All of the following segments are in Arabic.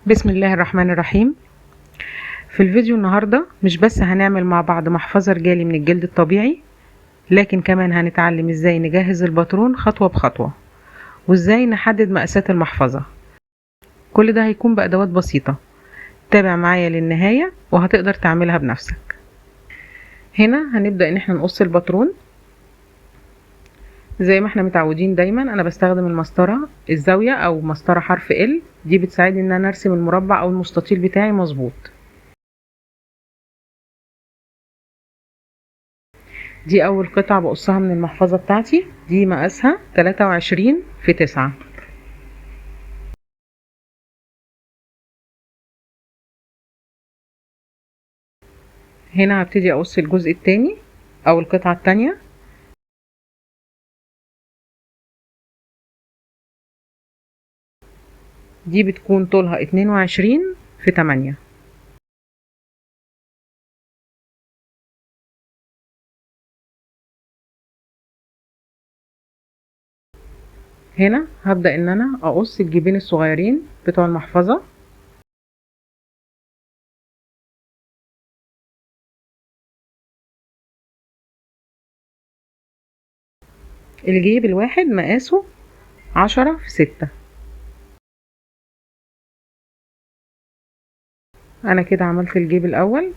بسم الله الرحمن الرحيم. في الفيديو النهاردة مش بس هنعمل مع بعض محفظة رجالي من الجلد الطبيعي، لكن كمان هنتعلم ازاي نجهز الباترون خطوة بخطوة، وازاي نحدد مقاسات المحفظة. كل ده هيكون بأدوات بسيطة. تابع معايا للنهاية وهتقدر تعملها بنفسك. هنا هنبدأ ان احنا نقص الباترون زي ما احنا متعودين. دايما انا بستخدم المسطرة الزاوية او مسطرة حرف L، دي بتساعدني ان انا ارسم المربع او المستطيل بتاعي مظبوط. دي اول قطعة بقصها من المحفظة بتاعتي، دي مقاسها 23 في 9. هنا هبتدي اقص الجزء التاني او القطعة التانية. دي بتكون طولها 22 في 8. هنا هبدأ ان انا اقص الجيبين الصغيرين بتوع المحفظة. الجيب الواحد مقاسه 10 في 6. انا كده عملت الجيب الاول.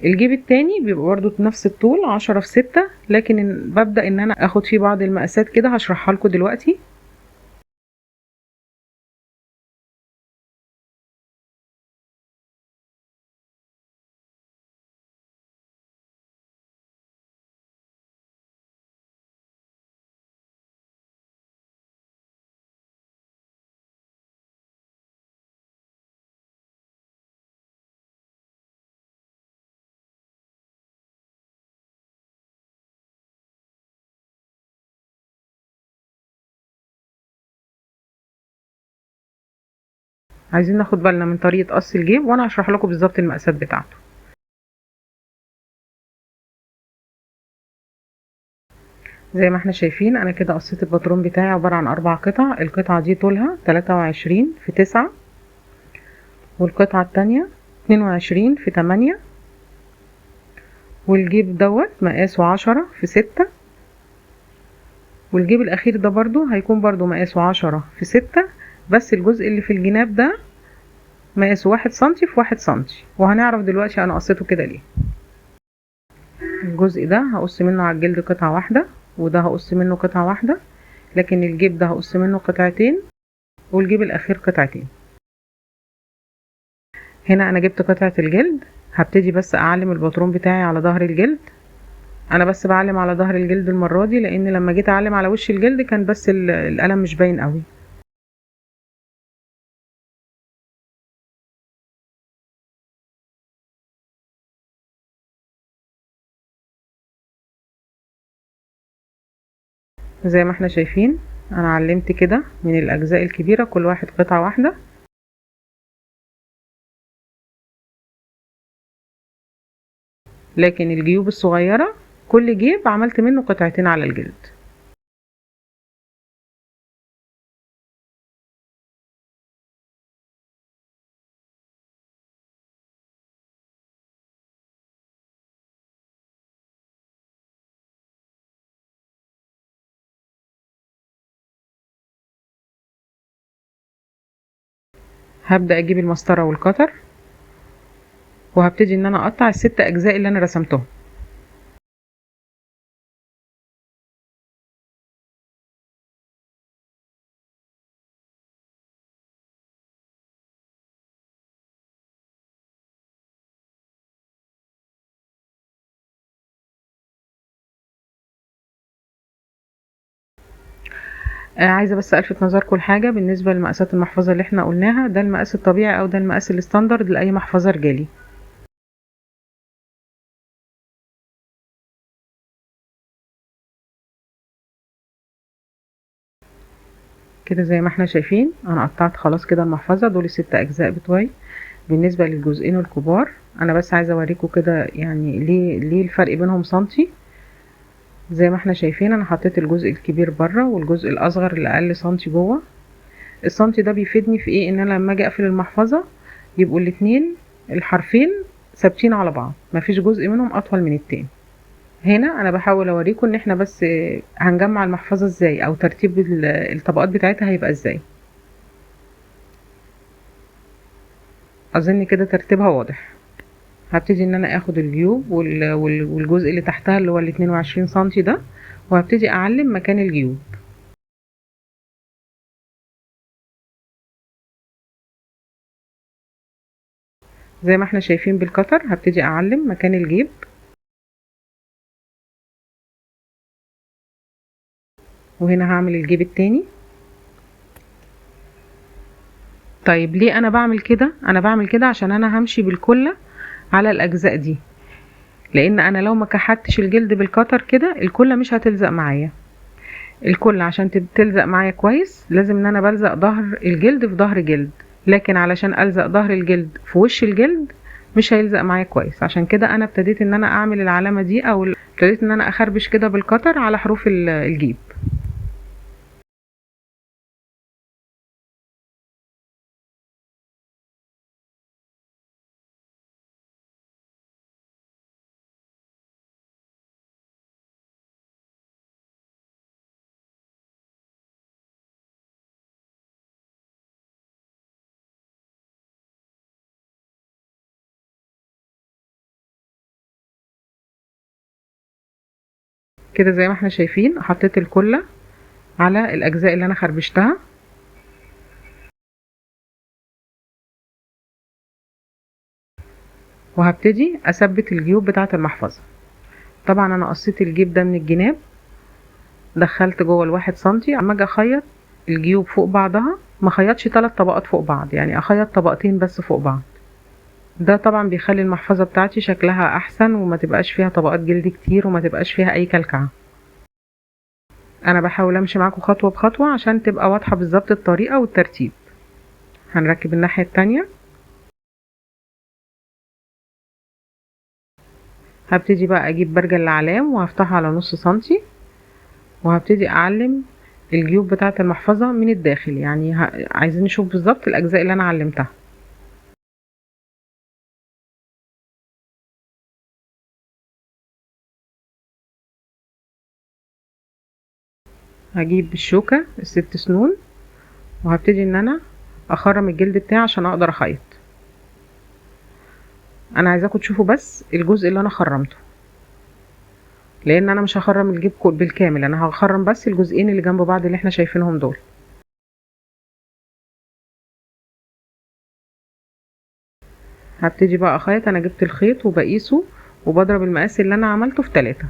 الجيب التاني بيبقى برضو نفس الطول 10 في 6، لكن ببدأ ان انا اخد فيه بعض المقاسات كده هشرحها لكم دلوقتي. عايزين ناخد بالنا من طريقة قص الجيب، وانا هشرح لكم بالظبط المقاسات بتاعته. زي ما احنا شايفين انا كده قصيت الباترون بتاعي عبارة عن 4 قطع. القطعة دي طولها 23 في 9، والقطعة التانية 22 في 8، والجيب دوت مقاسه 10 في 6، والجيب الاخير ده برضو هيكون برضو مقاسه 10 في 6، بس الجزء اللي في الجناب ده مقاسه 1 سنتي في 1 سنتي، وهنعرف دلوقتي انا قصيته كده ليه. الجزء ده هقص منه على الجلد قطعة واحدة، وده هقص منه قطعة واحدة، لكن الجيب ده هقص منه قطعتين، والجيب الاخير قطعتين. هنا انا جبت قطعة الجلد، هبتدي بس اعلم الباترون بتاعي على ظهر الجلد. انا بس بعلم على ظهر الجلد المرة دي، لان لما جيت اعلم على وش الجلد كان بس القلم مش باين قوي. زي ما احنا شايفين انا علمت كده من الاجزاء الكبيرة كل واحد قطعة واحدة، لكن الجيوب الصغيرة كل جيب عملت منه قطعتين على الجلد. هبدأ اجيب المسطرة والقطر، وهبتدي ان انا اقطع ال6 اجزاء اللي انا رسمتهم. عايزة بس الفت نظركم لحاجة بالنسبة لمقاسات المحفظة اللي احنا قلناها. ده المقاس الطبيعي او ده المقاس الستاندرد لاي محفظة رجالي. كده زي ما احنا شايفين انا قطعت خلاص كده المحفظة. دول ال6 اجزاء بتوعي. بالنسبة للجزئين الكبار انا بس عايزة اوريكم كده يعني ليه الفرق بينهم سنتي. زي ما احنا شايفين انا حطيت الجزء الكبير بره والجزء الاصغر اللي اقل سنتي جوه. السنتي ده بيفيدني في ايه؟ ان انا لما اجي اقفل المحفظة يبقوا الاتنين الحرفين ثابتين على بعض، مفيش جزء منهم اطول من التاني. هنا انا بحاول اوريكم ان احنا بس هنجمع المحفظة ازاي، او ترتيب الطبقات بتاعتها هيبقى ازاي. اظن كده ترتيبها واضح. هبتدي ان انا اخد الجيوب والجزء اللي تحتها اللي هو ال22 سنتي ده، وهبتدي اعلم مكان الجيوب زي ما احنا شايفين بالقطر. هبتدي اعلم مكان الجيب، وهنا هعمل الجيب التاني. طيب ليه انا بعمل كده؟ انا بعمل كده عشان انا همشي بالكلة على الاجزاء دي، لان انا لو ما كحتش الجلد بالقطر كده الكلة مش هتلزق معايا. الكل عشان تلزق معايا كويس لازم ان انا بلزق ظهر الجلد في ظهر جلد، لكن علشان الزق ظهر الجلد في وش الجلد مش هيلزق معايا كويس. عشان كده انا ابتديت ان انا اعمل العلامة دي، او ابتديت ان انا اخربش كده بالقطر على حروف الجيب. كده زي ما احنا شايفين حطيت الكلة على الاجزاء اللي انا خربشتها، وهبتدي اثبت الجيوب بتاعة المحفظة. طبعا انا قصيت الجيب ده من الجناب، دخلت جوه الواحد سنتي. اما اجي اخيط الجيوب فوق بعضها ما خيطش 3 طبقات فوق بعض، يعني اخيط طبقتين بس فوق بعض. ده طبعا بيخلي المحفظة بتاعتي شكلها احسن، وما تبقاش فيها طبقات جلد كتير، وما تبقاش فيها اي كلكعة. انا بحاول امشي معاكم خطوة بخطوة عشان تبقى واضحة بالظبط الطريقة والترتيب. هنركب الناحية التانية. هبتدي بقى اجيب برجل العلام وهفتحه على نص سنتي، وهبتدي اعلم الجيوب بتاعة المحفظة من الداخل. يعني عايزين نشوف بالظبط الاجزاء اللي انا علمتها. هجيب الشوكة الست سنون، وهبتدي ان انا اخرم الجلد بتاعي عشان اقدر اخيط. انا عايزاكم تشوفوا بس الجزء اللي انا خرمته، لان انا مش هخرم الجيب بالكامل، انا هخرم بس الجزئين اللي جنب بعض اللي احنا شايفينهم دول. هبتدي بقى اخيط. انا جبت الخيط وبقيسه وبضرب المقاس اللي انا عملته في 3.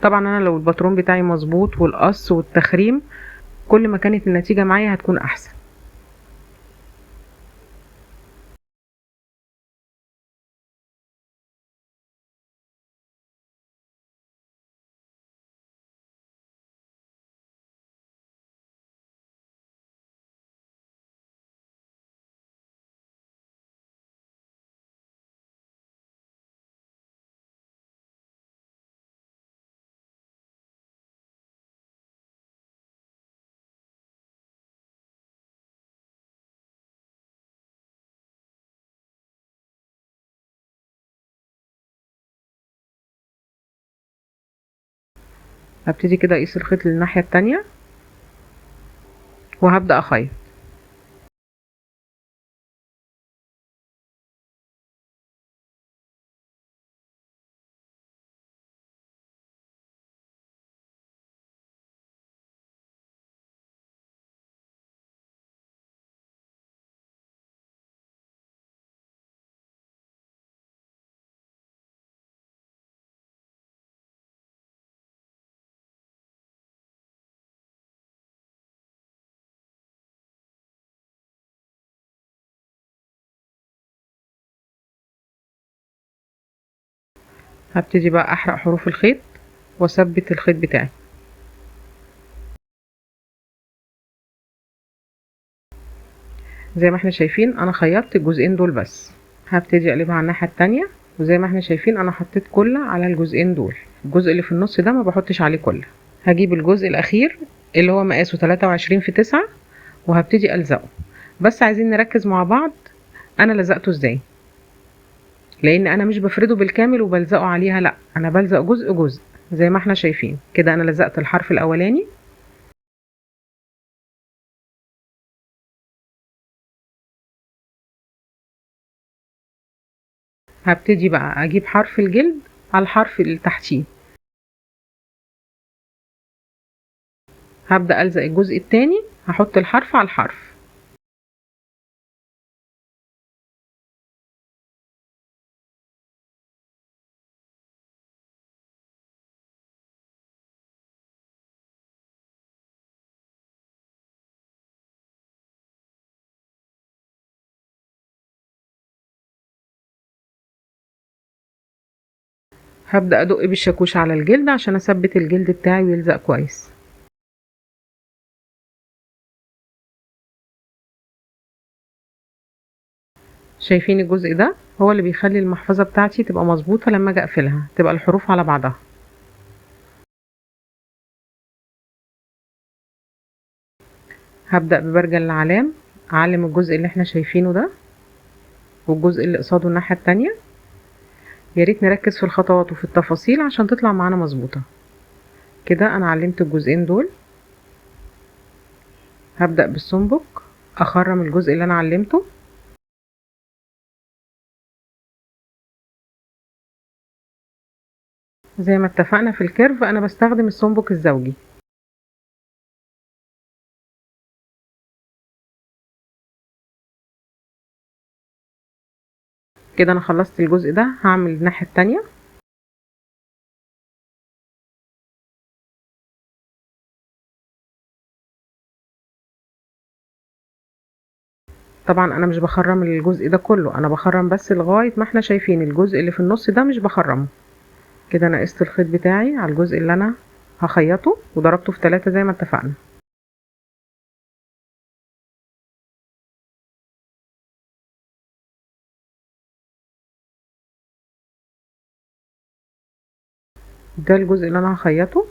طبعا انا لو الباترون بتاعي مظبوط والقص والتخريم، كل ما كانت النتيجة معايا هتكون احسن. هبتدي كده اقيس الخيط للناحية التانية وهبدأ اخيط. هبتدي بقى احرق حروف الخيط واثبت الخيط بتاعي. زي ما احنا شايفين انا خيطت الجزئين دول بس. هبتدي اقلبها على الناحيه التانية، وزي ما احنا شايفين انا حطيت كله على الجزئين دول. الجزء اللي في النص ده ما بحطش عليه كله. هجيب الجزء الاخير اللي هو مقاسه 23 في 9 وهبتدي الزقه. بس عايزين نركز مع بعض انا لزقته ازاي، لان انا مش بفرده بالكامل وبلزقه عليها، لا انا بلزق جزء جزء. زي ما احنا شايفين كده انا لزقت الحرف الاولاني. هبتدي بقى اجيب حرف الجلد على الحرف اللي تحتيه. هبدأ ألزق الجزء التاني، هحط الحرف على الحرف. هبدأ أدق بالشاكوش على الجلد عشان أثبت الجلد بتاعي ويلزق كويس. شايفين الجزء ده هو اللي بيخلي المحفظة بتاعتي تبقى مظبوطة، لما أجي أقفلها تبقى الحروف على بعضها. هبدأ ببرجل العلام أعلم الجزء اللي احنا شايفينه ده والجزء اللي قصاده الناحية التانية. يا ريت نركز في الخطوات وفي التفاصيل عشان تطلع معانا مظبوطة. كده أنا علمت الجزئين دول. هبدأ بالسنبك أخرم الجزء اللي أنا علمته. زي ما اتفقنا في الكيرف أنا بستخدم السنبك الزوجي. كده انا خلصت الجزء ده، هعمل الناحية التانية. طبعا انا مش بخرم الجزء ده كله، انا بخرم بس لغاية ما احنا شايفين الجزء اللي في النص ده مش بخرمه. كده انا قست الخيط بتاعي على الجزء اللي انا هخيطه وضربته في 3 زي ما اتفقنا. ده الجزء اللي انا هخيطه.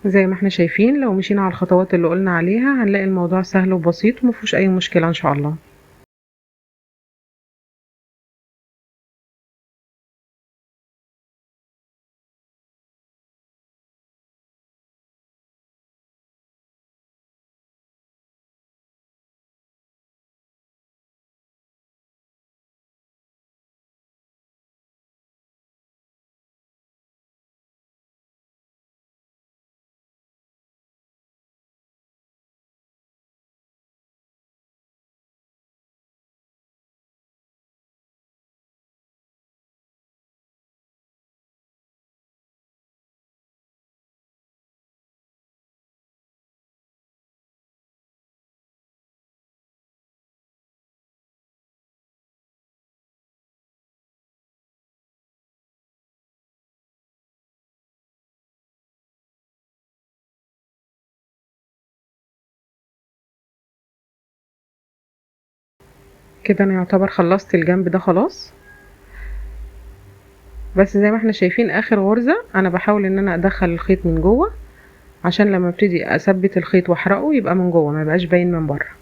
زي ما احنا شايفين لو مشينا على الخطوات اللي قلنا عليها هنلاقي الموضوع سهل وبسيط ومفيهوش اي مشكلة ان شاء الله. كده انا يعتبر خلصت الجنب ده خلاص. بس زي ما احنا شايفين اخر غرزة انا بحاول ان انا ادخل الخيط من جوه عشان لما ابتدي اثبت الخيط واحرقه يبقى من جوه ما يبقاش باين من بره.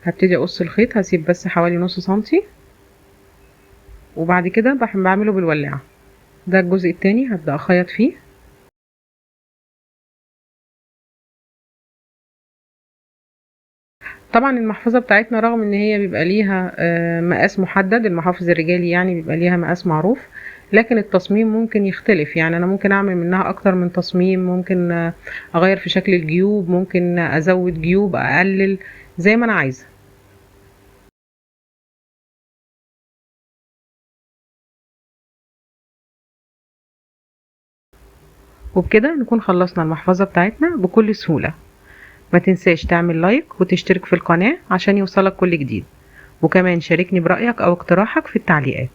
هبتدي اقص الخيط، هسيب بس حوالي نص سنتي وبعد كده بعمله بالولاعة. ده الجزء التاني هبدأ اخيط فيه. طبعا المحفظة بتاعتنا رغم ان هي بيبقى ليها مقاس محدد، المحافظ الرجالي يعني بيبقى ليها مقاس معروف، لكن التصميم ممكن يختلف، يعني انا ممكن اعمل منها اكتر من تصميم، ممكن اغير في شكل الجيوب، ممكن ازود جيوب اقلل زي ما انا عايزة. وبكده نكون خلصنا المحفظة بتاعتنا بكل سهولة. ما تنساش تعمل لايك وتشترك في القناة عشان يوصلك كل جديد، وكمان شاركني برأيك او اقتراحك في التعليقات.